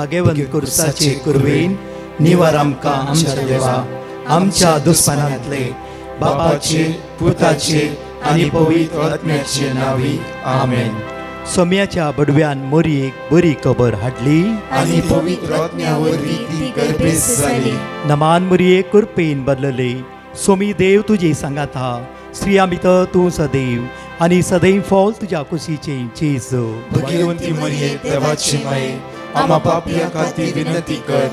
भाग्यवंत कुर्साचे कुरवेन निवार आमकां आमच्या देवा आमच्या दुस्मनांतले बापाचे पुताचे आनी पवित्र आत्म्याचे नावी आमेन. सोम्याच्या बडव्यान मोरयेक बरी खबर हाडली आनी पवित्र आत्म्यावरवी ती गर्भेस जाली. नमान मोरये कुरपेन बदलले. सोमी देव तुजे सांगात हा. स्त्रिया भितर तूं सदैव आनी सदैव फॉल तुज्या कुशीचे जेजू. भाग्यवंती मरिये देवाची माये आम्हा पापियां खातीर विनंती कर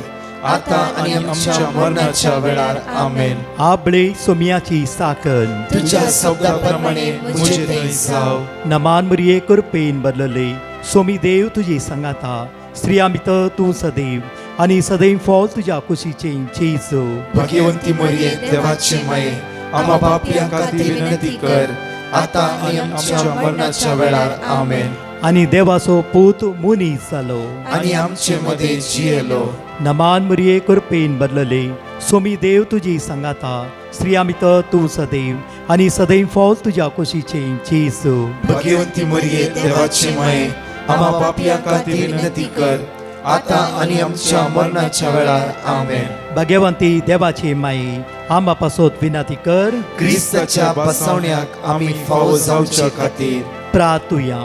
आता आनी आमच्या मरणाच्या वेळार आमेन. आबळे सोम्याची साकन तुझ्या शब्दाप्रमाणे मुझे थंय जाव. नमान मोरये कुरपेन बदलले. सोमी देव तुजे सांगात हा. स्त्रिया भितर तूं सदैव आनी सदैव फॉल तुज्या कुशीचे जेजू. भाग्यवंती मरिये देवाची माये आम्हा पापियां खातीर विनंती कर आता आनी आमच्या मरणाच्या वेळार आमेन. आनी देवाचो पूत मुनीस जालो. आनी आमचे मध्ये जियेलो. नमान मोरये कुरपेन बदलले. सोमी देव तुजी सांगात हा. स्त्रिया भितर तूं सदैव आनी सदैव फॉल तुज्या कुशीचे जेजू. भाग्यवंती मरिये देवाची माये आम्हा पापियां खातीर विनंती कर आता आनी आमच्या मरणाच्या वेळार आमेन. भाग्यवंती देवाचे माये आंबा पासोत विनंती कर. क्रिस्ताच्या बसवण्याक आमी फावो जावच्या खातीर प्रार्थुया.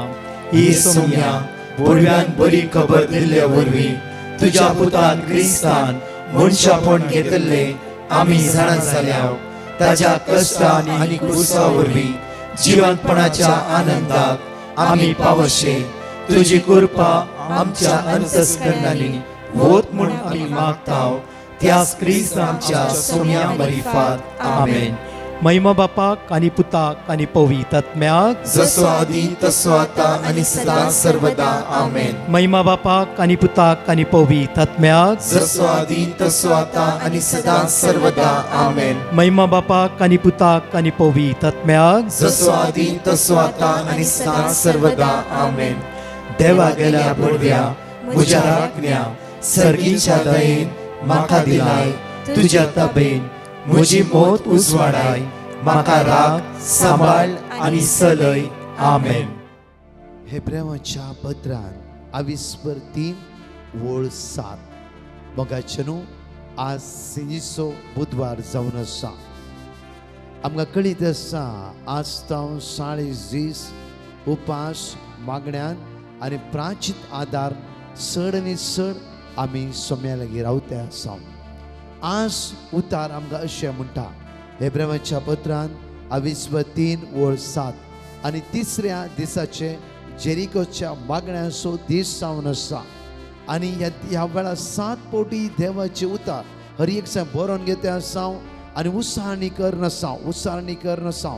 ही सोम्या बडव्यान बरी खबर दिल्ल्या वरवीं तुज्या पुतान क्रिस्तान मनशापण घेतले आमी जाणा जाल्याव ताज्या कश्टान आनी क्रुसा वरवीं जिवंतपणाच्या आनंदाक आमी पावशे. तुजी कृपा आमच्या अंतस्करणांनी होत म्हूण आमी मागताव. त्याच क्रिस्तांच्या सोम्या मरिफात आमेन. महिमा बापाक आनी पुताक आनी पवित्र आत्म्याक जसो आदी तसो आता आनी सदां सर्वदा आमेन. महिमा बापाक आनी पुताक आनी पवित्र आत्म्याक जसो आदी तसो आता आनी सदां सर्वदा आमेन. महिमा बापाक आनी पुताक आनी पवित्र आत्म्याक जसो आदी तसो आता आनी सदां सर्वदा आमेन. देवा गेल्या बडव्या म्हज्या राखण्या सर्गीच्या दयेन म्हाका दिलाय तुज्या ताबेन म्हजी मोत उजवाडाय. म्हाका राख सांबाळ आनी चलय. आमेन. हेब्रेवाच्या पत्रांत 22:3-7 मोगाचें आज सिंजीचो बुधवार जावन आसा. आमकां कळीत आसा आज जावन 40 दीस उपास मागण्यांत आनी प्राचीत आदार चड आनी चड आमी सोम्या लागीं रावते आसा. आज उतार आमकां अशें म्हणटा हेब्रेवाच्या पत्रांत 22:3-7 आनी तिसऱ्या दिसाचे जेरिकोच्या मागण्याचो दीस जावन आसा. आनी ह्या वेळार 7 पोटी देवाचे उतार हर एक बरोवन घेते आसा आनी उसाळणी करनासा.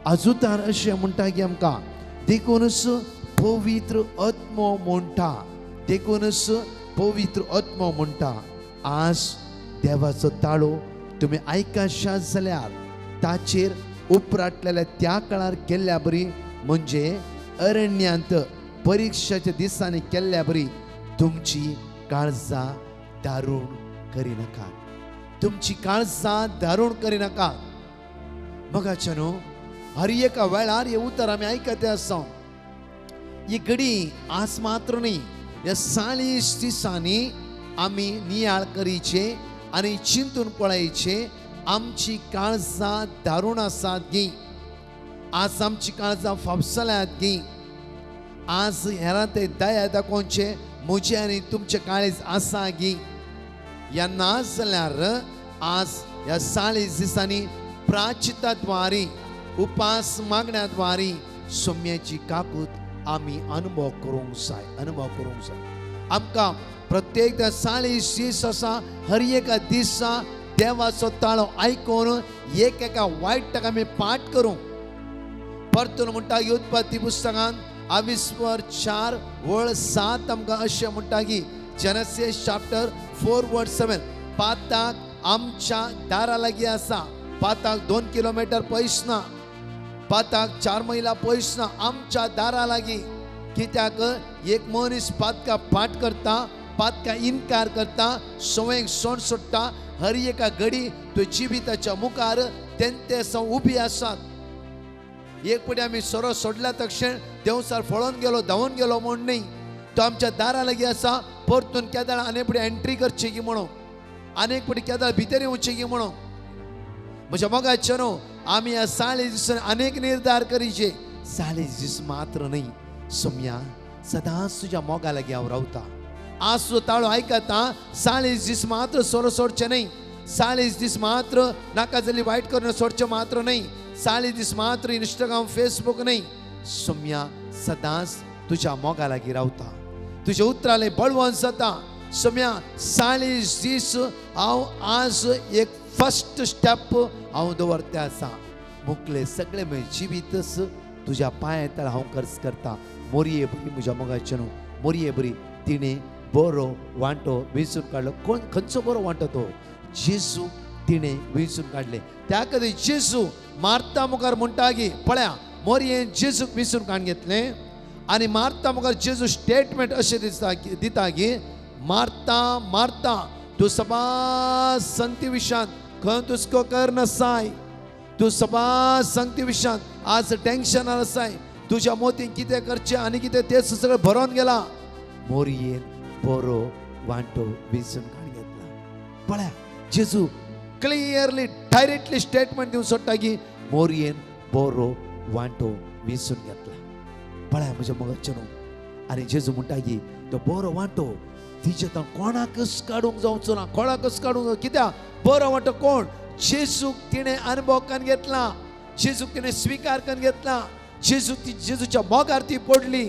आज उतार अशें म्हणटा की आमकां देखूनच पवित्र आत्मो म्हणटा. आज देवाचो ताळो तुमी आयकाशात जाल्यार ताचेर उपराटलेल्या त्या काळार केल्ल्या बरी म्हणजे अरण्यांत परीक्षेच्या दिसांनी केल्ल्या बरी तुमची काळजां दारूण करिनाका. मगाच्या न्हू हर एका वेळार हे उतर आमी आयकते आसा. ही घडी आज मात्र न्ही, ह्या 40 दिसांनी आमी नियाळ करीचे आनी चिंतून पळयचे आमची काळजां दारूण आसात गी. आज आमची काळजां फापसल्यात गी. आज हेरां ते दया दाखोवचे म्हजे आनी तुमचे काळीज आसा गी. ह्या ना जाल्यार आज ह्या 40 दिसांनी प्राचिताद्वारी उपास मागण्याद्वारी सोम्याची काकूत आमी अनुभव करूंक जाय. आमकां प्रत्येक 40 दीस आसा हर एका दिसा देवाचो ताळो आयकून एका वायटाक आमी पाठ करूं. परतून म्हणटा उत्पत्ती पुस्तकांत 22:4-7 आमकां अशें म्हणटा की जेनेसिस चॅप्टर 4:7 पाताक आमच्या दारा लागीं आसा. पाताक 2 किलोमीटर पयस ना, पाताक 4 मैला पयस ना, आमच्या दारा लागीं. कित्याक एक मनीस पातका पाठ करता, पातका इन्कार करता, सवयेक सोड सोडटा. हर एका घडी तो जिविताच्या मुखार तेंते उबी आसात. एक पटी आमी सोरो सोडल्या तक्षण देवसार फळोन गेलो धांवून गेलो म्हण न्ही. तो आमच्या दारा लागीं आसा. परतून केदाळ अनेक फुडें एंट्री करची की म्हणून अनेक फुडें केदाळ भितर येवचें की म्हणून म्हज्या मोगाचे न्हू आमी ह्या 40 दिसांनी अनेक निर्धार करीचे 40 दीस मात्र न्ही सोम्या सदांच तुज्या मोगा लागीं हांव रावता आज तुजो ताळो आयकता 40 दीस मात्र सोरो सोडचें न्ही 40 दीस मात्र नाका जाल्ली वायट करून सोडचें मात्र न्ही 40 दीस मात्र इंस्टाग्राम फेसबुक न्ही सोम्या सदांच तुज्या मोगा लागीं रावता तुज्या उतराले बळवंत जाता सोम्या 40 दीस हांव आज एक फर्स्ट स्टेप हांव दवरते आसा मुकले सगळे म्हजें जिवीतच तुज्या पांया तळ हांव खर्च करता मोरये बरी म्हज्या मोगाचे न्हू मोरये बरी तिणें बरो वांटो वेंचून काडलो कोण खंयचो बरो वांटो तो जेजू तिणें वेंचून काडले त्या खातीर जेजू मार्ता मुखार म्हणटा की पळया मोरयेन जेजूक वेंचून काडून घेतलें आनी मार्ता मुखार जेजू स्टेटमेंट अशें दिता की मार्ता मार्ता तूं सबास संगती विशांत खंय तुजको कर नसाय तूं सबास संगती विशांत आज टेंशनार आसाय तुज्या मोतीन कितें करचें आनी कितें तेच सगळें भरोन गेला मोरयेन बरो वांटो वेंचून काडून घेतला पळया जेजू क्लियरली डायरेक्टली स्टेटमेंट दिवन सोडटा की मोरयेन बरो वांटो वेंचून घेतला पळया म्हज्या मोगाचे न्हू आनी जेजू म्हणटा की तो बरो वांटो तिचे तो कोणाकच काडूंक जावचो ना कोणाकच काडूंक कित्याक बरो वांटो कोण जेजूक तिणें अनुभव करून घेतला जेजूक तिणें स्विकार करून घेतला जेजूच्या मोगार ती पडली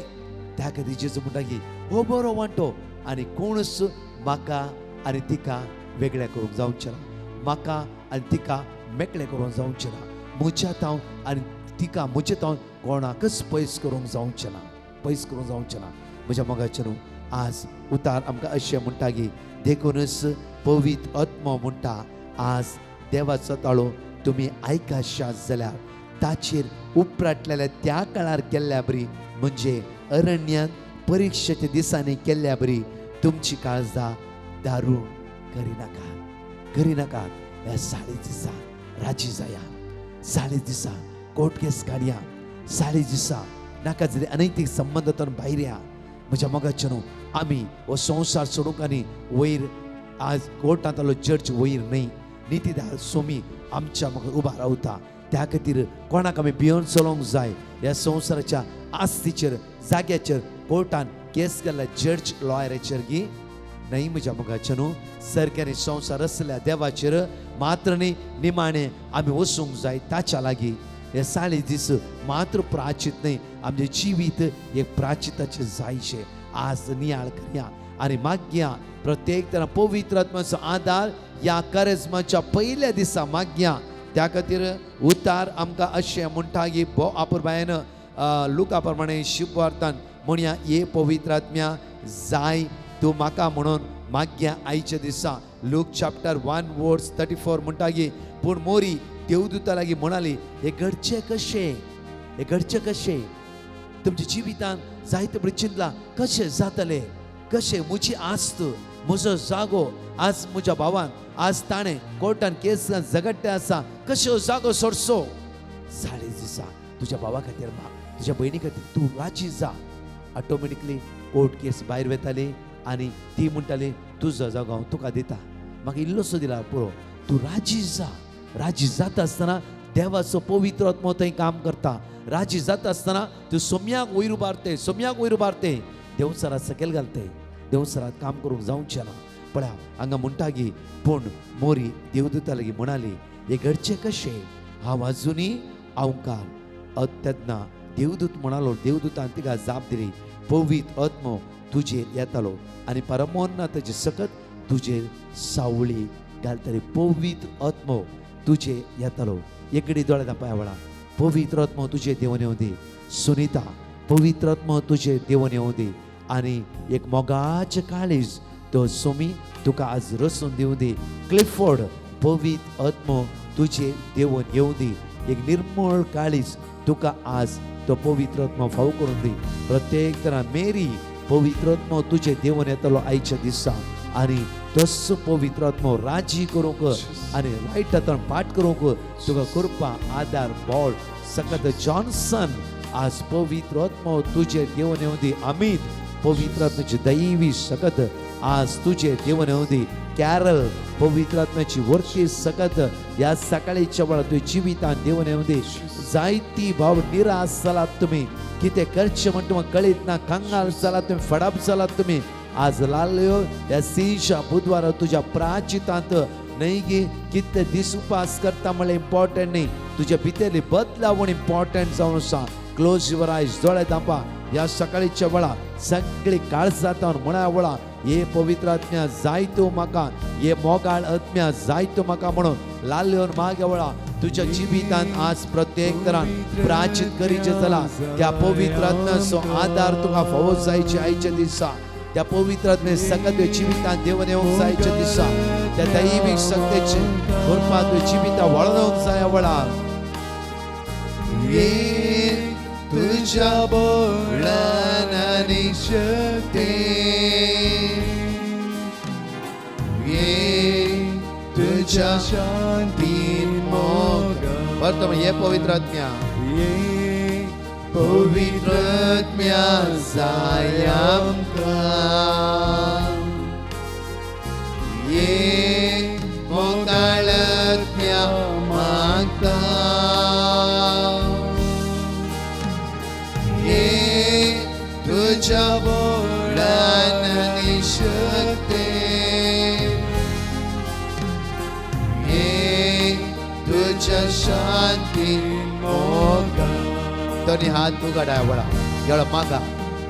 त्या खातीर जेजू म्हणटा की हो बरो वांटो आनी कोणच म्हाका आनी तिका वेगळें करूंक जावचें ना म्हाका आनी तिका मेकळें करूंक जावचें ना म्हज्या तांव आनी तिका म्हजे तांव कोणाकच पयस करूंक जावचें ना पयस करूंक जावचें ना म्हज्या मोगाचे न्हू आज उतार आमकां अशें म्हणटा की देखूनच पवित्र आत्मो म्हणटा आज देवाचो ताळो तुमी आयकाशात जाल्यार ताचेर उपराटलेल्या त्या काळार केल्ल्या बरी म्हणजे अरण्यांत परिक्षेच्या दिसांनी केल्ल्या बरी तुमची काळजां दारूण करिनाका ह्या 40 दिसां राजी जाया 40 दिसां कोर्ट केस काडया 40 दिसां नाका जाल्यार अनैतीक संबंदांतून भायर या म्हज्या मोगाचे न्हू आमी हो संवसार सोडूंक आनी वयर आज कोर्टांतलो जज वयर न्ही नितीदार सोमी आमच्या मुखार उबा रावता त्या खातीर कोणाक आमी भियोन चलोवंक जाय ह्या संवसाराच्या आस्तीचेर जाग्याचेर कोर्टान केस केल्ल्या जज लॉयराचेर की न्ही म्हज्या मोगाचे न्हू सरकारी संवसार आसल्या देवाचेर मात्र न्ही निमाणें आमी वचूंक जाय ताच्या लागीं हे 40 दीस मात्र प्राचित न्ही आमचें जिवीत एक प्राचिताचें जायचें आज नियाळ करया आनी मागया प्रत्येक तरा पवित्र आत्म्याचो आदार ह्या कारेजमाच्या पयल्या दिसा मागया त्या खातीर उतार आमकां अशें म्हणटा की भो आपुरबायेन लुका प्रमाणे शुभवार्तान म्हणया ये पवित्र आत्म्या जाय तूं म्हाका म्हणून मागया आयच्या दिसा लूक चॅप्टर 1 वर्स 34 म्हणटा की पूण मोरी देवदूता लागीं म्हणाली हे घडचे कशें तुमच्या जिवितान जायते बरें चिंतलां कशें जातलें कशें म्हजी आस्त म्हजो जागो आज म्हज्या भावान आज ताणें कोर्टान केस झगडटे आसा कशें जागो सोडचो 40 दिसां तुज्या भावा खातीर माग तुज्या भयणी खातीर तूं राजी जा ऑटोमॅटिकली कोर्ट केस भायर वेताली आनी ती म्हणटाली तुजो जागो हांव तुका दिता म्हाका इल्लोसो दिला पुरो तूं राजी जाता आसतना देवाचो पवित्र आत्मो थंय काम करता राजी जाता आसतना तूं सोम्याक वयर उबारते देवसरात सकयल घालते देवसरात काम करूंक जावचें ना पळया हांगा म्हणटा की पूण मोरी देवदूता लागीं म्हणाली हे घडचें कशें हांव आजुनी आंवकार तेन्ना देवदूत म्हणालो देवदूतान तिका जाप दिली पवित्र आत्मो तुजेर येतालो आनी परमोन्नताचे सकत तुजेर सावळी घालतली पवित्र आत्मो तुजे येतालो एकडे दोळे दापया वळा पवित्र आत्मो तुजे देवून येवं दी सुनीता पवित्र आत्मो तुजे देवून येवं दी आनी एक मोगाचें काळीज तो सोमी तुका आज रसून दिवं दी क्लिफोर्ड पवित्र आत्मो तुजे देवून येवं दी एक निर्मळ काळीज तुका आज तो पवित्र आत्मो फाव करून दी प्रत्येक तरा मेरी पवित्र आत्मो तुजे देवून येतालो आयच्या दिसा आनी तसो पवित्र आत्मो राजी करूंक आनी वायटांतल्यान पाठ करूंक तुका कृपा आदार बळ सकत जॉन्सन आज पवित्र आत्मो तुजे देवून येवं दी आमीन पवित्र आत्म्याची दैवी सकत आज तुझे देव येऊ दे कॅरल पवित्र आत्म्याची वरती सकत या सकाळीच्या वेळा तुझी जिवितान देव येऊ दे जायती भाव निराश जालात तुम्ही किती करचे म्हणतो मग कळीत ना कंगाल जालात तुम्ही फडाप जालात तुम्ही आज लाल्यो या सीशा बुधवार तुझ्या प्राचितांत नाही गे किती दिस उपास करता मला इम्पॉर्टंट नाही तुझ्या भितरली बदलावण इम्पॉर्टंट जाऊन सांग क्लोज युअर आयज डोळे दांपा या सकाळीच्या वेळा सगळी काळजात म्हणा वळा ये पवित्र आत्म्या जायतो म्हाका ये मोगाळ आत्म्या जायतो म्हाका म्हणून लाल्योन मागे वळा तुझ्या जिवितान आज प्रत्येक तरान प्राचित करीचे चला त्या पवित्र आत्म्याचो आधार तुका फावो जायचे आयचे दिसा त्या पवित्र आत्मे सगळ्या जिवितान देवन येऊन जायचे दिसा त्या दैविक शक्तीचे कृपा तुझ्या जिविता वळवून जाया वळा ये तुझ्या बोळान आणि शक्ती ये तुझ्या शांतीन मोग वर्तमान ये पवित्र आत्म्या ये पवित्र आत्म्या जाय आमकां ये मोगाळ आत्म्या मागता ये तुझ्या बोळान आणि शक्ती ये तुझ्या शांतीन मोगा दोन्ही हात उघडा वळा एवढा मागा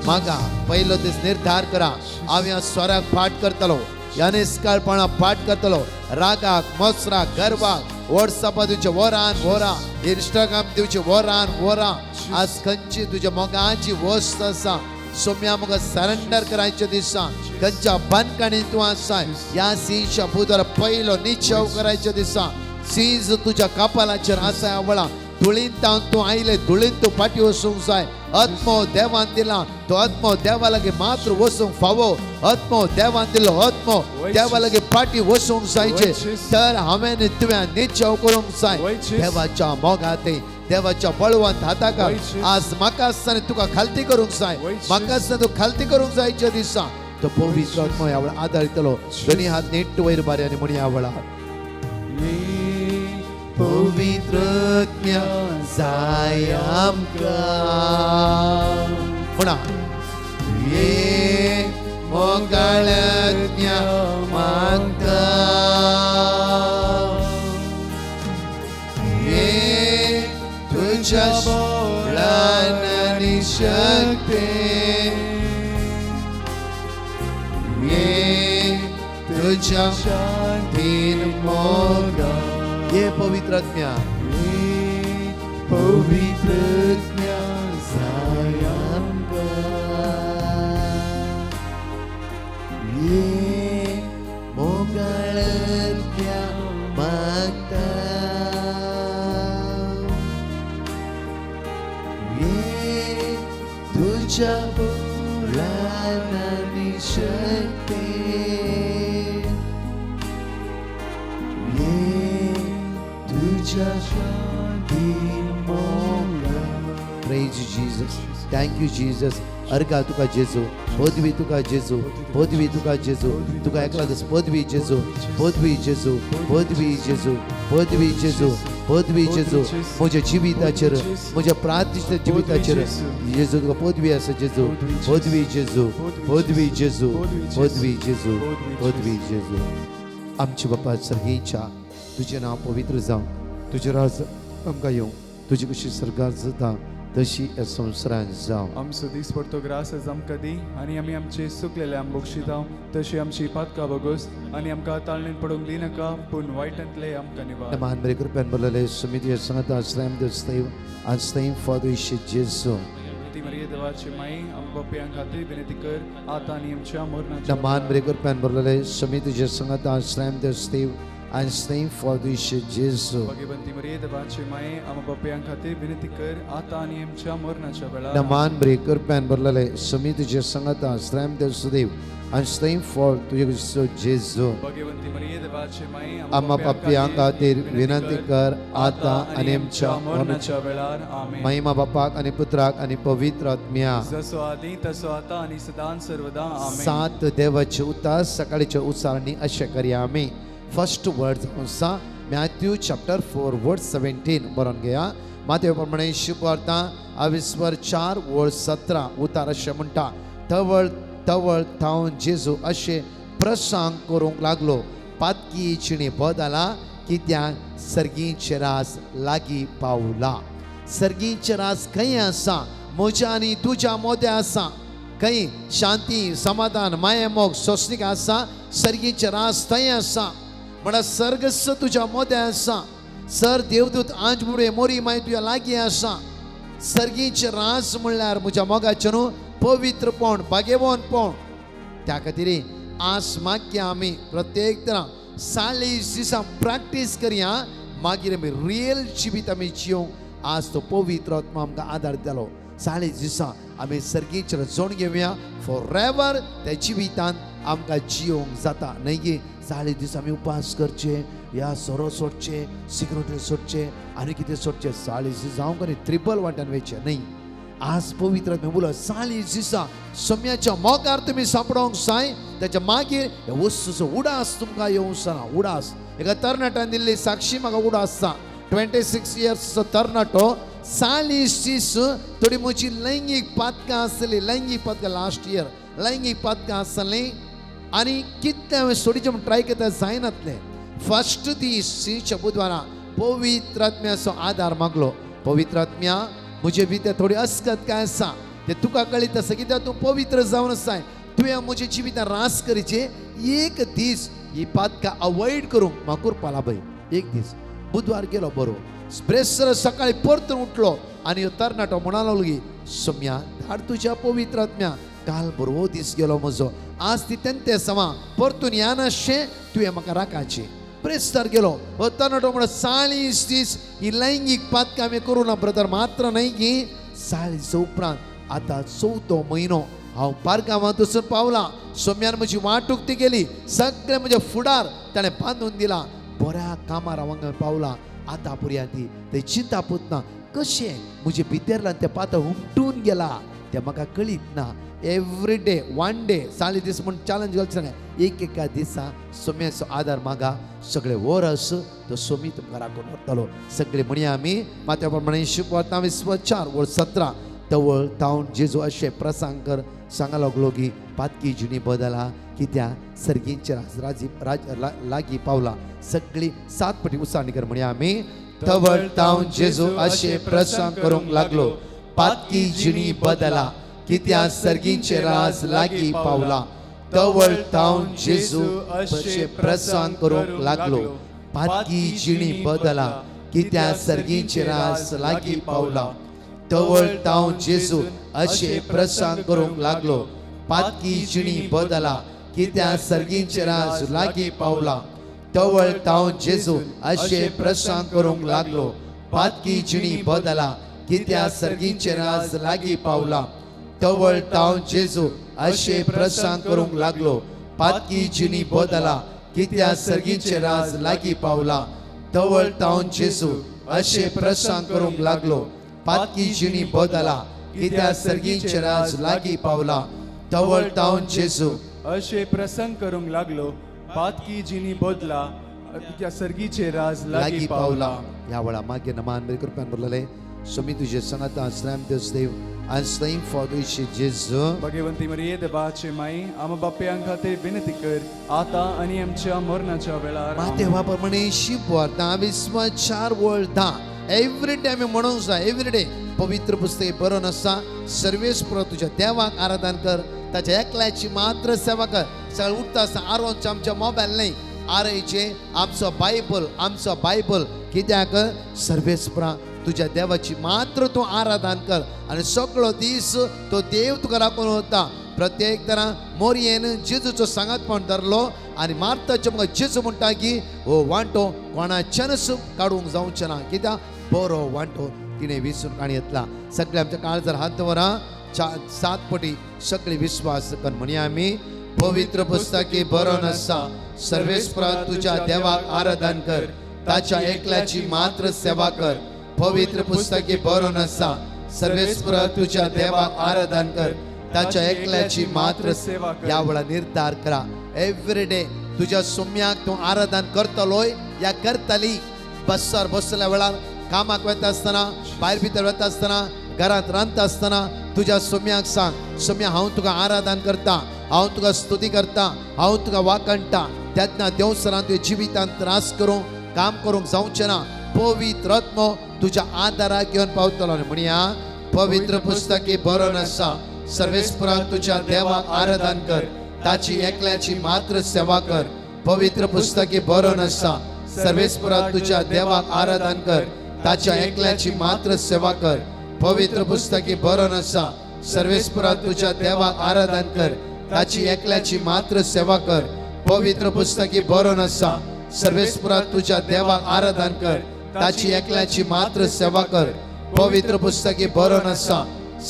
मागा पहिलो दिस निर्धार करा हांव ह्या स्वराक पाठ करतलो ह्या निस्काळपणा पाठ करतलो रागाक मोसराक गर्वाक व्हॉट्सअपा दिवचे वरान वरा इंस्टाग्राम दिवचे वरान वरा आज खंयची तुझ्या मोगाची वस्त आसा सोम्या म्हाका सरेंडर करायचे दिसा खंयच्या बंदकाणी तूं आसाय ह्या सीशा बुधवार पयलो निश्चय करायचे दिसा सीज तुझ्या कपालाचेर आसाय वळा धुळींतावन तूं आयले धुळीन तूं फाटी वसूंक जाय आत्मो देवान दिला तो आत्मो देवा लागी मात्र वसूंक फावो आत्मो देवान दिलो आत्मो देवा लागी फाटी वसूंक जायचे तर हांवें तुवें निश्चय करूंक जाय देवाच्या मोगाते देवाच्या बळवंत हाताक आज म्हाका आसतना तुका खालती करूंक जाय म्हाका आसतना तूं खालती करूंक जायच्या दिसा तो पवित्र आत्मो ह्या वेळा आदार दितलो दोन्ही हात नीट वयर बारे आनी म्हण ह्या वेळा पवित्र आत्म्या जाय आमकां म्हणा ये मोगाळ आत्म्या मागता ये तुझ्या बोळान आणि शक्ती ये तुझ्या शांतीन मोगा ये पवित्र आत्म्या पवित्र आत्म्या जाय आमकां ये मोगाळ आत्म्या मागता ये तुझ्या बोळान आणि शक्ती Praise you, Jesus. Thank you, Jesus. अर्घा तुका जेजू पदवी तुका जेजू पदवी तुका जेजू तुका एकला दस पदवी जेजू पदवी जेजू पदवी जेजू पदवी जेजू पदवी जेजू म्हज्या जिविताचेर म्हज्या प्रार्थीच्या जिविताचेर जेजू तुका पदवी आसा जेजू पदवी जेजू पदवी जेजू पदवी जेजू पदवी जेजू आमचे बापा सर्गेच्या तुझें नांव पवित्र जावं तुझे राज आमकां येवं तुजी कशी सरकार जाता तशी ह्या संवसारांत जावं आमचो दीस पडतो ग्रासच आमकां दी आनी आमी आमचे सुकलेले आम बक्षितांव तशी आमची पातकां बगोस आनी आमकां ताळणेन पडूंक दिनाका पूण वायटांतले आमकां निवार महान बरे कृपेन बरलेले समिती संगत आश्रम देव आश्रय फादर इशे जेजू ती मरिये देवाची माई आम बापयांक खातीर विनंती कर आतां आनी आमच्या मरणाच्या महान बरे कृपेन बरलेले समिती संगत आश्रम देव and thank for this Jesus. भगवंती मरिये देवाचे माये आम्हा बापयां खातीर विनंती कर आता आणि आमच्या मरणाच्या वेळार नमान ब्रेकर पॅन भरलेले समी तुझे संगत श्रम देव सुदेव and thank for तुझे जेजू भगवंती मरिये देवाचे माये आम्हा पाप्यां खातीर विनंती कर आता आणि आमच्या मरणाच्या वेळार आमेन. महिमा बापाक आणि पुत्राक आणि पवित्र आत्म्या जसो आदी तसो आता आणि सदान सर्वदा आमेन. सात देवाचे उतार सकाळीच्या उसारणी अशे करूया आम्ही. फर्स्ट वर्ड जाऊन मॅथ्यू चॅप्टर 4 वर्ड 17 बरोवन घेया. माते प्रमाणे शुभवार्ता 24 वर्ड 17 उतार अशें म्हणटा तवळ तवळ थावन जेजू अशे प्रसंग करूंक लागलो. पातकी चिणी बदला कित्याक सर्गीचे रास लागीं पावला. सर्गीचे रास खंय आसा म्हज्या आनी तुज्या मोदें आसा. खंय शांती समाधान माये मोग सोंसणीक आसा. सर्गीचे रास थंय आसा म्हणल्यार सर्गस्स तुज्या मोदें आसा. सर देवदूत आंज बुडे मोरी माय तुज्या लागीं आसा. सर्गीचे रास म्हणल्यार म्हज्या मोगाचें न्हू पवित्रपण बागेवणपण. त्या खातीर आस मागया आमी प्रत्येक तरां 40 दिसां प्रॅक्टीस करया मागीर आमी रियल जिवीत आमी जियोंक. आज तो पवित्र आत्मा आमकां आदार दितलो. 40 दिसां आमी सर्गीचेर जोड घेवया फॉर एवर. त्या जिवितांत आमकां जियोंक जाता न्हय गे. 40 दीस आमी उपास करचे या सोरो सोडचे सिगरेट सोडचे आनी कितें सोडचे. 40 दीस हांव करी ट्रिपल वाट्यान वयचे न्हय. आज पवित्र बोला 40 दिसां सोम्याच्या मोगार तुमी सांपडोंक जाय. त्याच्या मागीर ह्या वस्तूचो उडास तुमकां येवंक जाना. उडास एका तरणाट्यान दिल्ली साक्षी म्हाका उडास आसा. 26 इयर्सचो तरणाटो 40 दीस थोडी म्हजी लैंगीक पातकां आसली. लैंगीक पातकां लास्ट इयर लैंगीक पातकां आसली आनी कितले हांवें सोडीचें म्हण ट्राय केलें जायनातलें. फर्स्ट दीस श्रीच्या बुधवारा पवित्र आत्म्याचो आदार मागलो. पवित्र आत्म्या म्हजे भितर थोडी अस्कत काय आसा ते तुका कळीत आसा कित्याक तूं पवित्र जावन आसाय. तुवें म्हज्या जिवितांत रास करचे. एक दीस ही पातकां अवॉइड करूंक म्हाका करपा पळय. एक दीस बुधवार गेलो बरो ब्रेसर सकाळी परतून उठलो आनी ह्यो तरणाटो म्हणूंक लागलो सोम्या धाड तुज्या पवित्र आत्म्या. काल बरो दीस गेलो म्हजो. आज ती तेंते सवा परतून या नाशें तुवें म्हाका राखाचें. प्रेस्तार गेलो हो तरणाटो म्हणून 40 दीस ही लैंगीक पातकां आमी करूं ना ब्रदर. मात्र न्हय की 40 उपरांत आतां 4थो म्हयनो हांव पारगांवांत वचून पावला. सोम्यान म्हजी वाटूक ती गेली. सगळे म्हजे फुडार ताणें बांदून दिला. बऱ्या कामार हांव पावला. आतां पर्यंत ती थंय चिंता पोतना कशें म्हजे भितरल्यान तें पात उमटून गेला तें म्हाका कळीत ना. एवरी डे 1 डे 40 दीस म्हण चॅलेंज घालचें. एक एका दिसा सोम्याचो आदार मागा. सगळे वरस तो सोमी तुमकां राखून व्हरतलो. सगळे म्हणया आमी मात्या प्रमाणे शुभवार्ता 24 वर्ड 17 तवळ तावन जेजू अशें प्रसंग कर सांगा लागलो की पातकी जिणी बदला कित्याक सर्गींचे लागीं पावला. सगळी 7 पटी उसाळणी कर म्हणया आमी. तवळ तावन जेजू अशें प्रसंग करूंक लागलो. पातकी जिणी बदला कित्याक सर्गींचे राज लागीं पावला. तवळ तावन जेजू अशें प्रसंग करूंक लागलो. पातकी जिणी बदला कित्याक सर्गींचे राज लागीं पावला. तवळ तावन जेजू अशें प्रसंग करूंक लागलो. पातकी जिणी बदला कित्याक सर्गींचे राज लागीं पावला. तवळ तावन जेजू अशें प्रसंग करूंक लागलो. पातकी जिणी बदला कित्याक सर्गींचे राज लागीं पावला. तवळ तावन जेजू अशें प्रसंग करूंक लागलो. पातकी जिणी बदला कित्याक सर्गींचे राज लागीं पावला. तवळ तावन जेजू अशें प्रसंग करूंक लागलो. पातकी जिणी बदला कित्याक सर्गींचे राज लागीं पावला. तवळ तावन जेजू अशें प्रसंग करूंक लागलो. पातकी जिणी बदला कित्याक सर्गीचे राज लागीं पावला. ह्या वेळा मागीर नमान बरी कृपान भरलेले सोमी तुजे संगत आश्रम देव and thank for this Jesus. भगवंती मरिये देवाचे माई आम्हा बापयां खातीर विनंती कर आता आणि आमच्या मरणाच्या वेळार देवा प्रमाणे शुभवार्ता 24 वर्ड 10 एवरी डे आमी म्हणूंक जाय. एवरी डे पवित्र पुस्तक बरोवन आसा. सर्वेस पुरो तुज्या देवाक आराधन कर. ताच्या एकल्याची मात्र सेवा कर. सगळें उठता आसता आरोनचे आमच्या मोबायल न्हय आरयचे आमचो बायबल कित्याक सर्वेस्परा तुझ्या देवाची मात्र तू आराधन कर आणि सगळो दीस तो देव तुका राखून वता. प्रत्येक तरा मोरयेन जेजूचो सांगातपण धरलो आणि मार्ताचे मग जेजू म्हणटा की हो वांटो कोणाच्यानच काडूंक जावचे ना कित्याक बरो वांटो तिने विसरून काणी येतला सगळे आमच्या काळ जर हात वरा 7 पटी सगळे विश्वास कर म्हणया आमी पवित्र पुस्तकी बरोवन आसा सर्वेस्परा तुझ्या देवाक आराधन कर ताच्या एकल्याची मात्र सेवा कर पवित्र पुस्तकी बरोवन आसा सर्वेस्परा तुझ्या देवाक आराधन कर ताच्या एकल्याची मात्र सेवा कर या वेळा निर्धार करा एव्हरी डे तुझ्या सोम्याक तू आराधन करतलोय या करतली बसर बसल्या वेळार कामाक वता आसतना भायर भितर वता आसतना घरात रांदता आसतना तुझ्या सोम्याक सांग सोम्या हांव तुका आराधन करता हांव तुका स्तुती करता हांव तुका वाकणटा त्यातना देवसरान तुझ्या जिवितांत त्रास करूंक काम करूंक जावचें ना पवित्र आत्मो तुझ्या आदाराक घेवन पावतलो म्हणया पवित्र पुस्तकी बरोवन आसा सर्वेस्परा तुझ्या देवाक आराधन कर ताची एकल्याची मात्र सेवा कर पवित्र पुस्तकी बरोवन आसा सर्वेस्परा तुझ्या देवाक आराधन कर ताच्या एकल्याची मात्र सेवा कर पवित्र पुस्तकी बरोवन आसा सर्वेस्परा तुझ्या देवाक आराधन कर ताची एकल्याची मात्र सेवा कर पवित्र पुस्तकी बरोवन आसा सर्वेस्परा तुझ्या देवाक आराधन कर ताची एकल्याची मात्र सेवा कर पवित्र पुस्तकी बरोवन आसा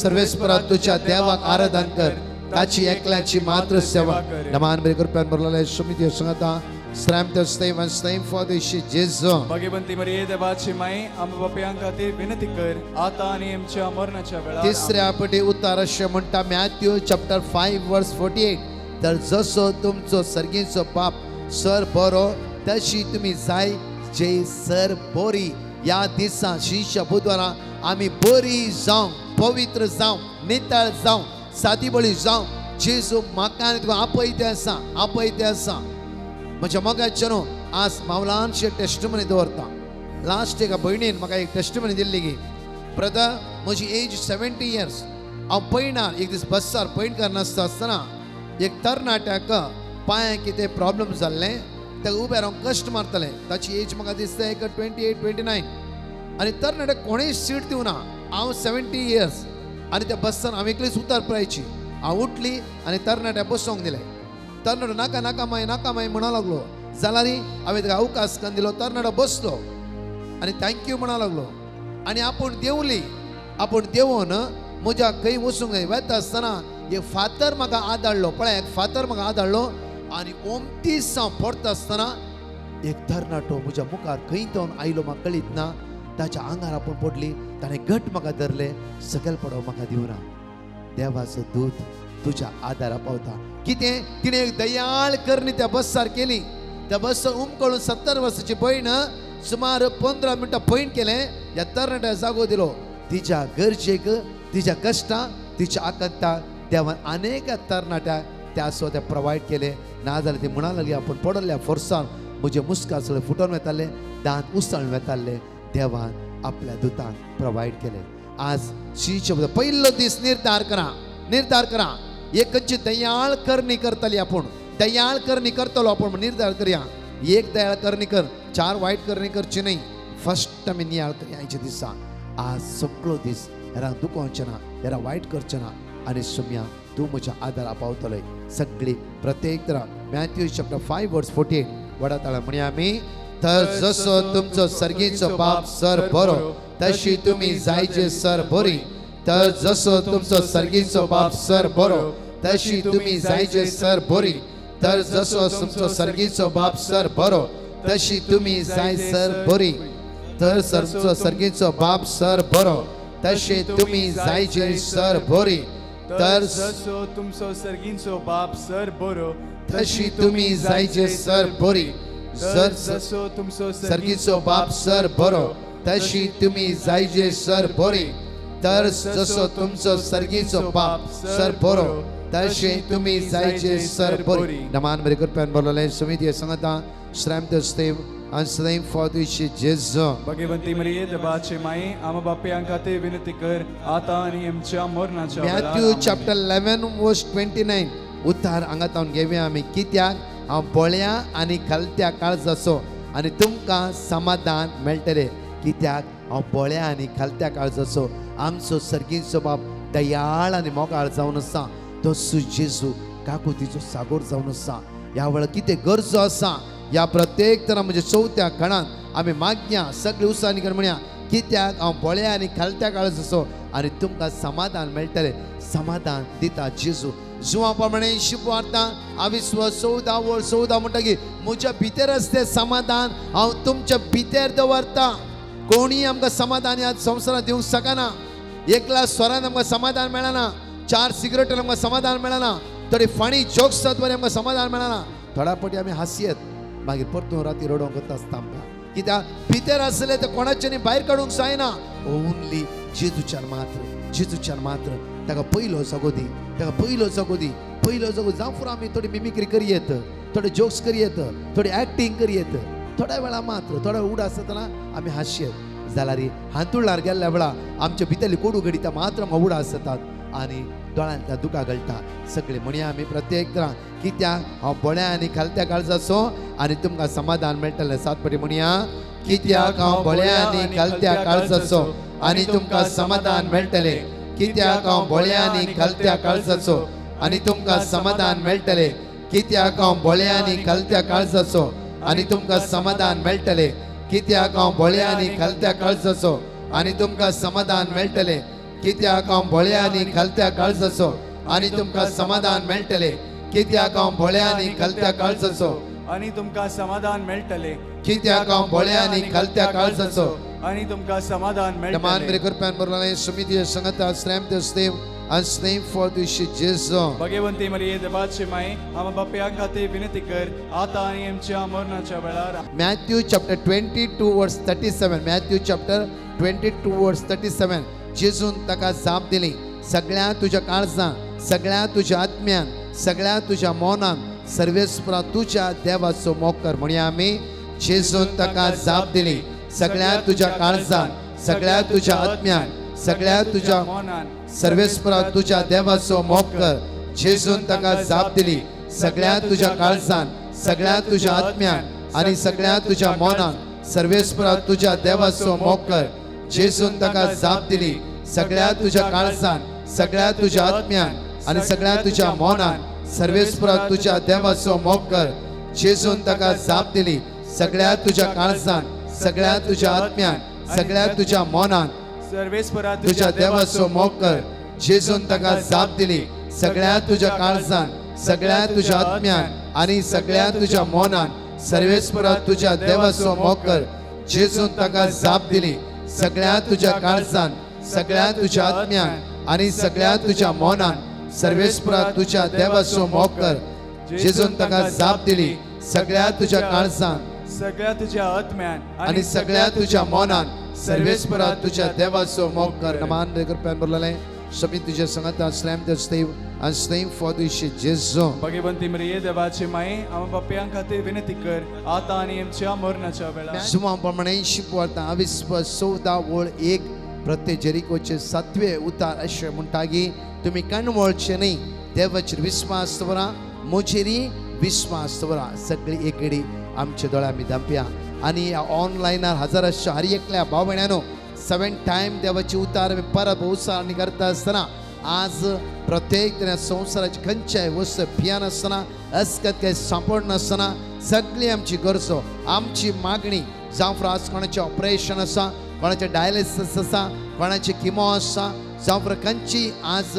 सर्वेस्परा तुझ्या देवाक आराधन कर ताची एकल्याची मात्र सेवा नमान बरे कृपेन बरलेले समिती संगता Sram the stay and stay for the shit Jesus. भगवंती मरिये देवाची माई आम्हा बापयांक खातीर विनंती कर आता आणि आमच्या मरणाच्या वेळार तिसऱ्या पटी उतारशे म्हणटा मॅथ्यू चॅप्टर 5 वर्स 48 तर जसो तुमचो सर्गीचो पाप सर बरो तशी तुम्ही जाय जे सर बोरी या दिसा शिष्य बुधवारा आम्ही बोरी जाऊ पवित्र जाऊ नितळ जाऊ सादी बळी जाऊ जेजू म्हाका तुका आपयते आसा म्हज्या मोगाचें आज मावलानशे टेस्टमनी दवरता लास्ट एका भयणीन म्हाका एक टेस्टमनी दिल्ली की ब्रदर म्हजी एज 70 इयर्स हांव पळयणार एक दीस बसार पळयन करनासता आसतना एक तरणाट्याक पांयाक कितें प्रॉब्लम जाल्लें ताका उबे रावंक कश्ट मारतलें ताची एज म्हाका दिसता एक 28 29 आनी तरणाट्याक कोणेय सीट दिवना हांव 70 इयर्स आनी त्या बसान हांव एकलीच उतार पळयची हांव उठली आनी तरणाट्याक बसोंक दिलें तरणाटो नाका माय म्हणा लागलो जाल्यार हांवें ताका अवकाश करून दिलो तरणाटो बसलो आनी थँक्यू म्हणा लागलो आनी आपूण देंवली आपूण देंवोन म्हज्या खंय वचूंक जाय वेता आसतना एक फातर म्हाका आदाळ्ळो पळय एक फातर म्हाका आदाळ्ळो आनी ओमतीस हांव पडटा आसतना एक तरणाटो म्हज्या मुखार खंय देंवन आयलो म्हाका कळीत ना ताच्या आंगार आपूण पडली ताणें घट म्हाका धरलें सकयल पडो म्हाका दिवना देवाचो दूत तुझ्या आदारा पावता कितें तिणें एक दयाळ करणी त्या बसार केली त्या बस उमकळून 70 वर्साची भयण सुमार 15 मिनटां पयण केलें ह्या तरणाट्या जागो दिलो तिच्या गरजेक तिच्या कश्टां तिच्या आकंता देवान अनेक तरणाट्याक त्या स्वता प्रोवायड केले ना जाल्यार ती म्हणा लागली आपूण पडल्या फोर्सान म्हजे मुस्कार सगळे फुटोन वेताले दांत उसळून वेताले देवान आपल्या दुतांक प्रोवायड केले आज श्रीचे पयलो दीस निर्धार करा एक खंयची दयाळ करणी करतली आपूण दयाळ करणी करतलो आपूण निर्धार करया एक दयाळ करणी कर 4 वायट करणी करची न्ही फर्स्ट आमी नियाळ करया आयच्या दिसा आज सगळो दीस हेरा दुखोवचें ना हेरा वायट करचें ना आनी सुम्या तूं म्हज्या आदारा पावतलोय सगळी प्रत्येक तरा मॅथ्यू चॅप्टर 5 वर्स 48 वडा ताळा म्हणया आमी तर जसो तुमचो सर्गीचो बाप सर बरो तशी तुमी जायचे सर बरी तर जसो तुमचो सर्गीचो बाप सर बरो तशी तुम्ही जायचे सर बरी तर जसो तुमचो सर्गीचो बाप सर बरो तशी तुम्ही जाय सर बरी तर तुमचो सर्गीचो बाप सर बरो तशी तुम्ही जायचे सर बरी तर जसो तुमचो सर्गीचो बाप सर बरो तशी तुम्ही जायचे सर बरी तर जसो तुमचो सर्गीचो बाप सर बरो तशी तुम्ही जायचे सर बरी तर जसो तुमचो सर्गीचो बाप सर बरो तशे तुम्ही जायचे सर बरी नमान बरे कृपेन बोलले समिती सांगता श्राम द स्टेव and same for the Jesus भगवंती मरिये देवाची माई आम्हा बापयांक खातीर विनंती कर आता आणि आमच्या मरणाच्या वेळार मॅथ्यू चॅप्टर 11 वर्स 29 उतार हांगातावन घेवया आमी कित्याक हांव बोळ्या आनी खालत्या काळज असो आनी तुमकां समाधान मेळटलें कित्याक हांव बोळ्या आनी खालत्या काळज असो आमचो सर्गीचो बाप दयाळ आनी मोगाळ जावन आसा तो जेजू काकुतीचो सागोर जावन आसा ह्या वेळा कितें गरजो आसा ह्या प्रत्येक तरा म्हणजे चवथ्या खणात आमी मागया सगळे उत्साहानी कर म्हणया कित्याक हांव बोळ्या आनी खालत्या काळज असो आनी तुमकां समाधान मेळटलें समाधान दिता जेजू जुवा प्रमाणे शिपवार्ता आविस्व 14 वळ 14 म्हणटकीर म्हज्या भितर आसलें समाधान हांव तुमच्या भितर दवरता कोणी आमकां समाधान ह्या संवसारांत दिवंक शकना एकला स्वरान आमकां समाधान मेळना 4 सिगरेटान आमकां समाधान मेळना थोडी फाणी जोक्स जातवरी आमकां समाधान मेळना थोड्या फावटी आमी हास्यत मागीर परतून राती रडोंक वता आसता आमकां कित्याक भितर आसलें तें कोणाच्यानी भायर काडूंक जायना ओन्ली जेजूच्यान मात्र ताका पयलो जगो दी ताका पयलो जगो जावं फुडें आमी थोडी मिमिक्री करियेत थोडे जोक्स करियेत थोडी एक्टींग करियेत थोड्या वेळा मात्र थोड्या उड आसतना आमी हास्यत जाल्यार हांतुळ्ळार गेल्ल्या वेळा आमच्या भितरली कोडू घडिता मात्र आमकां उडा आसतात आनी दोळ्यांतल्या दुकां गळटा सगळे म्हणया आमी प्रत्येक तरां कित्याक हांव बोळ्या आनी खालत्या काळजाचो आनी तुमकां समाधान मेळटलें सात फावटी म्हणया कित्याक हांव बोळ्या आनी खालत्या काळजाचो आनी तुमकां समाधान मेळटलें कित्याक हांव बोळ्या आनी खालत्या काळजाचो आनी तुमकां समाधान मेळटलें कित्याक हांव बोळ्या आनी खालत्या काळजाचो आनी तुमकां समाधान मेळटलें कित्याक हांव बोळ्या आनी खालत्या काळजाचो आनी तुमकां समाधान मेळटलें कित्याक हांव बोळ्या आनी खालत्या काळजाचो आनी तुमकां समाधान मेळटलें कित्याक हांव बोळ्या आनी खालत्या काळजाचो आनी तुमकां समाधान मेळटलें कित्याक हांव बोळ्या आनी खालत्या काळजाचो आनी तुमकां समाधान मान मेळटलें बरे करप्यान बरलाय समिती संगता strength us them and strength for the Jesus भगवंती मरिये देवाची माय आम बाप्या खातीर विनंती कर आता आनी आमच्या मरणाच्या वेळार Matthew chapter 22 verse 37 Matthew chapter 22 verse 37 जेजून ताका जाप दिली सगळ्या तुज्या काळजान सगळ्या तुज्या आत्म्यान सगळ्या तुज्या मौनान सर्वेस्परा तुज्या देवाचो मोग कर म्हणया आमी जेजून ताका जाप दिली सगळ्या तुज्या काळजान सगळ्या तुज्या आत्म्यान सगळ्या तुज्या मौनान सर्वेस्परा तुज्या देवाचो मोग कर जेजून ताका जाप दिली सगळ्या तुज्या काळजान सगळ्या तुज्या आत्म्यान आनी सगळ्या तुज्या मौनान सर्वेस्परा तुज्या देवाचो मोग कर जेजून ताका जाप दिली सगळ्या तुज्या काळजान सगळ्या तुज्या आत्म्यान आनी सगळ्या तुज्या मौनान सर्वेस्परा तुज्या देवाचो मोग कर जेजून ताका जाप दिली सगळ्या तुज्या काळजान सगळ्या तुज्या आत्म्यान सगळ्या तुज्या मौनान सर्वेस्परा तुज्या देवाचो मोग कर जेजून ताका जाप दिली सगळ्या तुज्या काळजान सगळ्या तुज्या आत्म्यान आनी सगळ्या तुज्या मौनान सर्वेस्परा तुज्या देवाचो मोग कर जेजून ताका जाप दिली सगळ्या तुज्या काळजान सगळ्या तुज्या आत्म्यान आनी सगळ्या तुज्या मौनान सर्वेस्परा तुज्या देवाचो मोग कर जेजून ताका जाप दिली सगळ्या तुज्या काळजान सगळ्या तुज्या आत्म्यान आनी सगळ्या तुज्या मौनान सर्वेस्परा तुज्या देवाचो मोग कर नमान रे करप्यान बरलाय समी तुज्या संगता स्लॅम द स्टेव and staying for the जेजू भगवंती मरिये देवाची माय आम बाप्या खातीर विनंती कर आता आनी आमच्या मरणाच्या वेळार जुमा प्रमाणे शिपवार्ता 14 वळ 1 प्रत्येक जेरिकोचे 7वे उतार अशें म्हणटागी तुमी काणवळचे न्ही देवाचेर विस्वास दवरा म्हजेरी विस्वास दवरा सगळी एकडी आमच्या दोळ्यां आमी धांपया आनी ऑनलायनार हजार आसच्या हर एकल्या भाव भयणानो 7 टायम देवाची उतार आमी परत उत्साहानी करता आसतना आज प्रत्येक तऱ्या संवसाराची खंयच्याय वस्त भियान आसतना अस्कत काय सांपड नासतना सगळी आमची गरजो आमची मागणी जावं फुडें आज कोणाचें ऑपरेशन आसा कोणाचें डायलिसीस आसा कोणाची किमो आसा जावं फुडें खंयची आज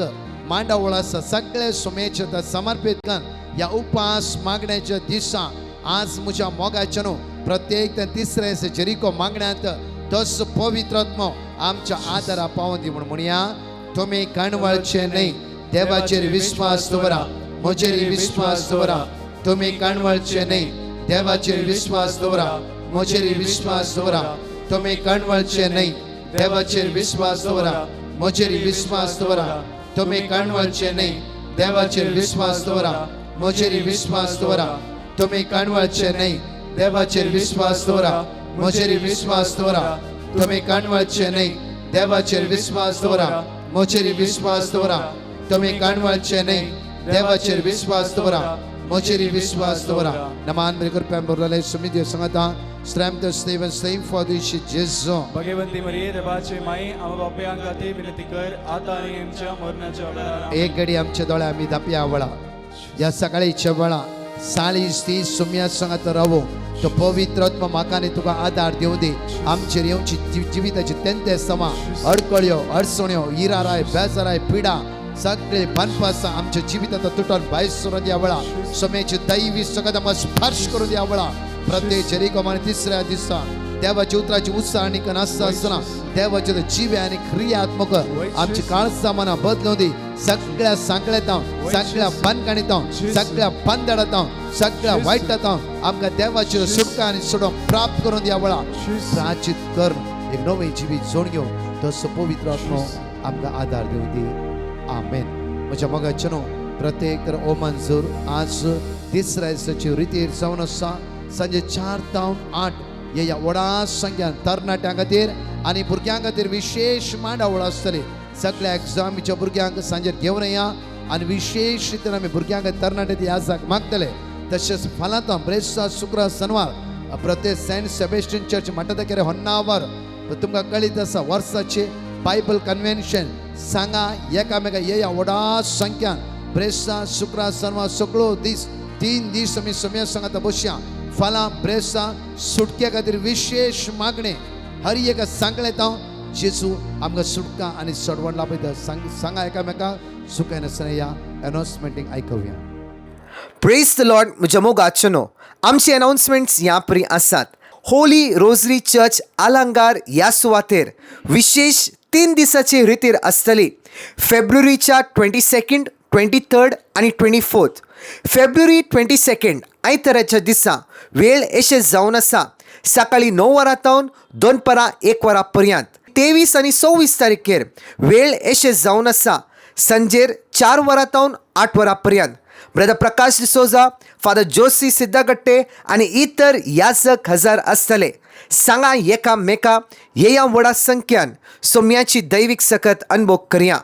मांडावळ आसा सगळे सुमेचे समर्पीत कर ह्या उपास मागण्याच्या दिसा आज म्हज्या मोगाच्या न्हू प्रत्येक तिसरे जेरिको मागण्यात तस पवित्र आत्मो आमच्या आदारा पावोवन दी म्हूण म्हणया तुमी काणवळचे न्ही देवाचेर विस्वास दवरा म्हजेर विस्वास दवरा तुमी काणवळचे न्ही देवाचेर विस्वास दवरा म्हजेर विस्वास दवरा तुमी काणवळचे न्ही देवाचेर विस्वास दवरा म्हजेर विस्वास दवरा तुमी काणवळचे न्ही देवाचेर विस्वास दवरा म्हजेर विस्वास दवरा तुमी काणवळचे न्ही देवाचेर विस्वास दवरा म्हजेर विस्वास दवरा तुमी काणवळचे न्ही देवाचेर विस्वास दवरा म्हजेर विस्वास दवरा तुमी काणवळचे न्ही देवाचेर विस्वास दवरा म्हजेर विस्वास दवरा नमान बरे करप्यान बरलाय समिती सांगता strength us Stephen staying for the जेजू भगवंती मरिये देवाची माय आम बाप्या खातीर विनंती कर आता आनी आमच्या मरणाच्या वेळार एक घडी आमच्या दोळ्या आमी धांपया वळा या सकाळीच्या वेळा साळीस ती सुम्या सांगात रावो तो पवित्र आत्मा म्हाका आनी तुका आदार दिवं दी आमचेर येवची जिविताची तेंते समा अडकळ्यो अडचण्यो इराराय बेजाराय पिडा सगळे बनपास आमच्या जिवितात तुटून भायर सरून या वेळा सोम्याची दैवी सगळ्यात आमकां स्पर्श करून या वेळा प्रत्येक जरिकोमान तिसऱ्या दिसा देवाची उतराची उत्साह आणि नासता असताना देवाचे जीव आणि क्रियात्मक आमची काळजा मना बदलून दी सगळ्या सांकळेतां सगळ्या बनकाणीतां सगळ्या बंदडातां सगळ्या वाईटातां आमकां देवाची सुटका आणि सोडून प्राप्त करून या वेळा प्राचित कर एक नवे जिवीत जोड घेवन तसो पवित्र आत्मो आमकां आदार दिवं दी आमेन. म्हज्या मोगाचेनो प्रत्येक तर ओ मंजूर आज तिसऱ्या दिसाची रितीर जावन आसा सांजे 4 ते 8 ह्या व्हडा संख्यान तरणाट्यां खातीर आनी भुरग्यां खातीर विशेष मांडावळ आसतली. सगळ्या एग्जामीच्या भुरग्यांक सांजेर घेवन या आनी विशेष रितीन आमी भुरग्यांक तरणाटे याजाक मागतले. तशेंच फालां ब्रेस्तार शुक्रार शनिवार प्रत्येक सेंट सेबेस्टियन चर्च म्हणटा होन्नावर तुमकां कळीत आसा वर्साचे बायबल कन्वेन्शन सांगा एकामेका ह्या व्हडा संख्यान ब्रेस्तार शुक्रार शनिवार सगळो दीस 3 दीस आमी सोम्या सांगात बसया. फालां ब्रेस्तार सुटके खातीर विशेष मागणे हर एका सांगलेता जेजू आमकां सुटका आनी सडवण लाभयता. सांगा एकामेकाक सुखान आसतना या अनाउन्समेंटींग आयकूया. Praise the lord. म्हज्या मोगाचेनो आमचे अनाउन्समेंट्स ह्या परी आसात. होली रोजरी चर्च आलंगार ह्या सुवातेर विशेष 3 दिसाची रितीर आसतली. फेब्रुवारीच्या 22, 23 आनी 24. फेब्रुवारी 22 आयताराच्या दिसा वेळ अशें जावन आसा सकाळी 9 वरां तावन दनपारां 1 वरां पर्यंत. 23 आनी 26 तारखेर वेळ अशें जावन आसा सांजेर 4 वरां तावन 8 वरां पर्यंत. ब्रदर प्रकाश डिसोजा, फादर जोशी सिद्धगट्टे आनी इतर याजक हजर आसतले. सांगा एकामेका ह्या व्हडा संख्यान सोम्याची दैवीक सकत अनुभव करया.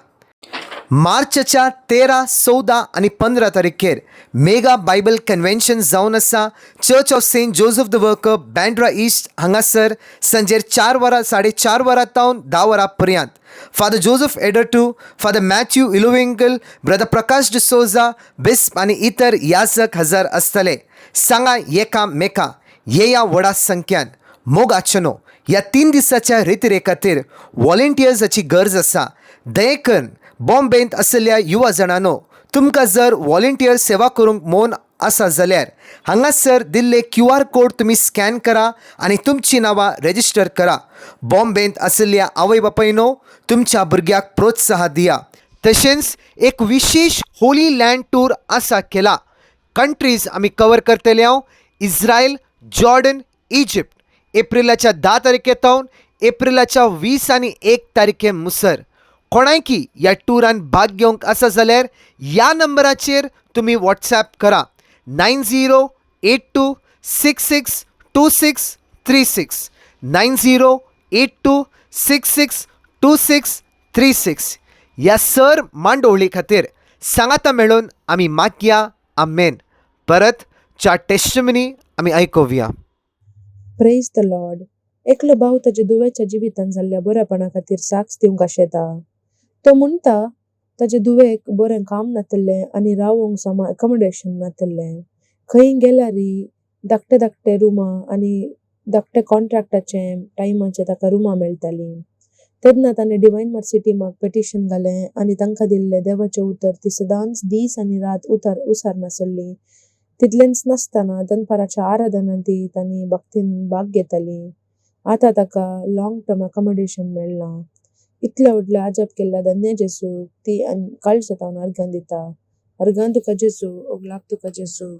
मार्चच्या 13, 14 आनी 15 तारखेर मेगा बायबल कन्वेन्शन जावन आसा church of saint Joseph the worker Bandra east हांगासर सांजेर 4 वरां 4:30 वरां तावन 10 वरां पर्यंत. फादर जोसेफ एडर्टू, father Matthew Ilovinkal, brother Prakash D'Souza, बिस्प आनी इतर याजक हजर आसतले. सांगा एकामेका ह्या व्हडा संख्यान. मोगाचेनो ह्या 3 दिसाच्या रितीरे खातीर वॉलंटियर्साची गरज आसा. दये करून बॉम्बेंत आशिल्ल्या युवा जाणांनो तुमकां जर वॉलंटियर सेवा करूंक मोन आसा जाल्यार हांगासर दिल्ले QR कोड तुमी स्कॅन करा आनी तुमची नांवां रेजिस्टर करा. बॉम्बेंत आशिल्ल्या आवय बापायनो तुमच्या भुरग्याक प्रोत्साह दिया. तशेंच एक विशेष होली लँड टूर आसा केला. कंट्रीज आमी कवर करतले हांव इस्रायल, जॉर्डन, इजिप्त. एप्रिलाच्या 10 तारखे तावन एप्रिलाच्या 20 आनी 1 तारखे मुसर. कोणायकी ह्या टुरान भाग घेवंक आसा जाल्यार ह्या नंबराचेर तुमी व्हॉट्सॅप करा 9082662636 9082662636. ह्या सर मांडोवळी खातीर सांगाता मेळून आमी मागया. आमेन. परत च्या टेस्टिमनी आमी आयकुया. Praise the Lord. एकलो भाव ताच्या दुवेच्या जिवितान जाल्ल्या बऱ्यापणा खातीर साक्ष दिवंक आशेता. तो म्हणटा ताच्या दुवेक बरें काम नातल्लें आनी रावोंक समा अकोमोडेशन नातल्लें. खंय गेल्यारी धाकटे रुमां आनी धाकटे कॉन्ट्रॅक्टाचे टायमाचे ताका रुमां मेळटालीं. तेन्ना ताणें डिवायन मर्सी टिमाक पेटिशन घालें आनी तांकां दिल्लें देवाचें उतर ती सदांच दीस आनी रात उसार नासली. तितलेंच नासतना दनपाराच्या आराधनांत ती तांणी भक्तीन भाग घेताली. आतां ताका लॉंग टर्म अकोमोडेशन मेळ्ळां. इतले व्हडले आजब केल्ल्या धन्य जेजू ती काळज जावन अर्घान दिता. अर्घान तुका जेजू, ओगलाक तुका जेजू.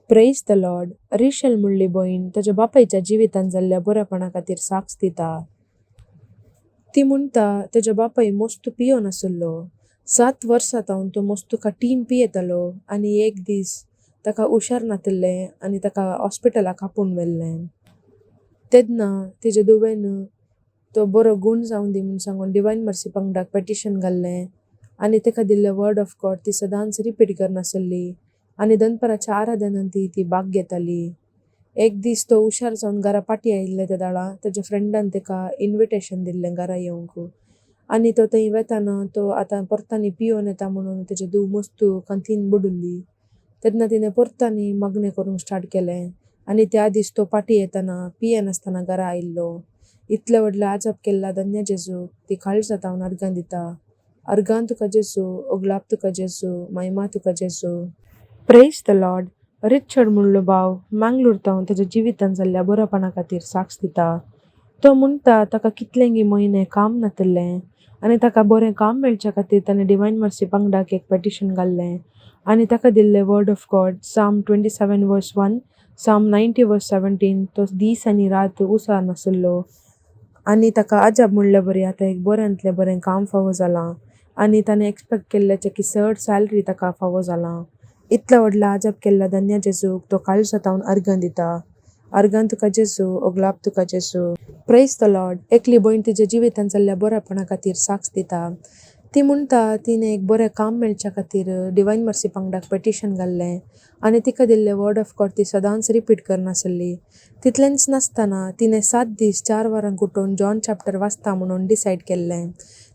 Praise the Lord. रिशल म्हणली भयण ताच्या बापायच्या जिवितान जाल्ल्या बऱ्यापणा खातीर साक्ष दिता. ती म्हणटा ताच्या बापाय मोस्तू पियो नासलो. 7 वर्सां तावन तो मोस्तू काटीन पियेतालो आनी एक दीस ताका हुशार नातल्लें आनी ताका हॉस्पिटलाक आपोवन व्हेल्लें. तेन्ना तिच्या दुवेन तो बरो गूण जावन दी म्हूण सांगून डिवायन मर्सी पंगडाक पेटिशन घाल्लें आनी ताका दिल्लें वर्ड ऑफ गॉड ती सदांच रिपीट करनासली आनी दनपाराच्या आराधनांत ती भाग घेताली. एक दीस तो हुशार जावन घरा पाटी आयिल्ले त्या दाळा ताच्या फ्रेंडान ताका इन्विटेशन दिल्लें घरा येवंक आनी तो थंय वेताना तो आतां परतांनी पियोन येता म्हणून ताचे धूव मस्तू कांतीन बुडुल्ली. तेन्ना तिणें परतांनी मागणें करूंक स्टार्ट केलें आनी त्या दीस तो पाटी येताना पियेन आसतना घरा आयिल्लो. इतले व्हडले आजब केल्ला धन्य जेजूक ती काळजांत हांव अर्गां दिता. अर्गां तुका जेजू, ओगलाप तुका जेजू, महिमा तुका जेजू. Praise the Lord. रिचर्ड म्हणलो भाव मँगलोर तावन ताच्या जिवितान जाल्ल्या बरोपणा खातीर साक्ष दिता. तो म्हणटा ताका कितलेंगी म्हयने काम नातल्लें आनी ताका बरें काम मेळच्या खातीर ताणें डिवायन मर्सी पंगडाक एक पेटिशन घाल्लें आनी ताका दिल्लें वर्ड ऑफ गॉड साम 27:1, साम 90:17 तो दीस आनी रात उसा नासलो आनी ताका अजाब म्हणलें बरी आतां एक बऱ्यांतलें बरें काम फावो जालां आनी ताणें एक्सपेक्ट केल्ल्याच्या की चड सॅलरी ताका फावो जालां. इतल्या व्हडला अजाब केल्ला धन्य जेजूक तो काळजांत हांव अर्गां दिता. अर्गां तुका जेजू, ओगलाप तुका जेजू. Praise the Lord. एकली भयण तिच्या जिवितान जाल्ल्या बऱ्यापणा खातीर साक्ष दिता. ती म्हणटा तिणें एक बरें काम मेळच्या खातीर डिवायन मर्सी पंगडाक पेटिशन घाल्लें आनी तिका दिल्लें वर्ड ऑफ गॉड ती सदांच रिपीट करनासली. तितलेंच नासतना तिणें 7 दीस 4 वरांक उठोवन जॉन चॅप्टर वाचता म्हणून डिसायड केल्लें.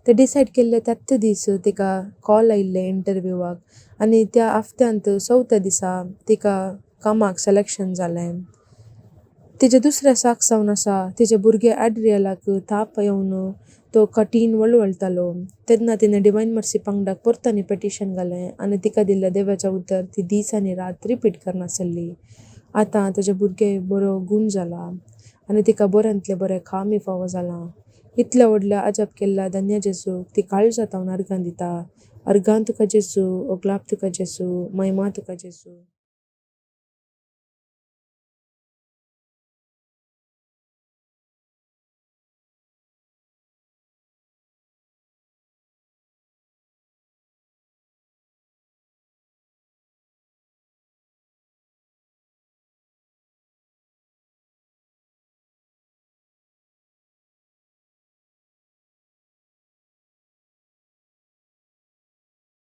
ते डिसायड केल्ले त्याच दीस तिका कॉल आयिल्लें इंटरव्यूवाक आनी त्या हफ्त्यांत 4थ्या दिसा तिका कामाक सिलेक्शन जालें. तिचे दुसऱ्या साक्ष जावन आसा तिचे भुरगे एड्रियलाक ताप येवन तो कठीण वळवळतालो. तेन्ना तिणें डिवायन मर्सी पंगडाक परतांनी पेटिशन घालें आनी तिका दिल्ल्या देवाचें उतर ती दीस आनी रात रिपीट करनासली. आतां ताचे भुरगे बरो गूण जाला आनी तिका बऱ्यांतलें बरें कामय फावो जालां. इतल्या व्हडल्या अजाब केल्ल्या धन्य जेजूक ती काळजांत हांव अर्गां दिता. अर्गां तुका जेजू, ओगलाप तुका जेजू, महिमा तुका जेजू.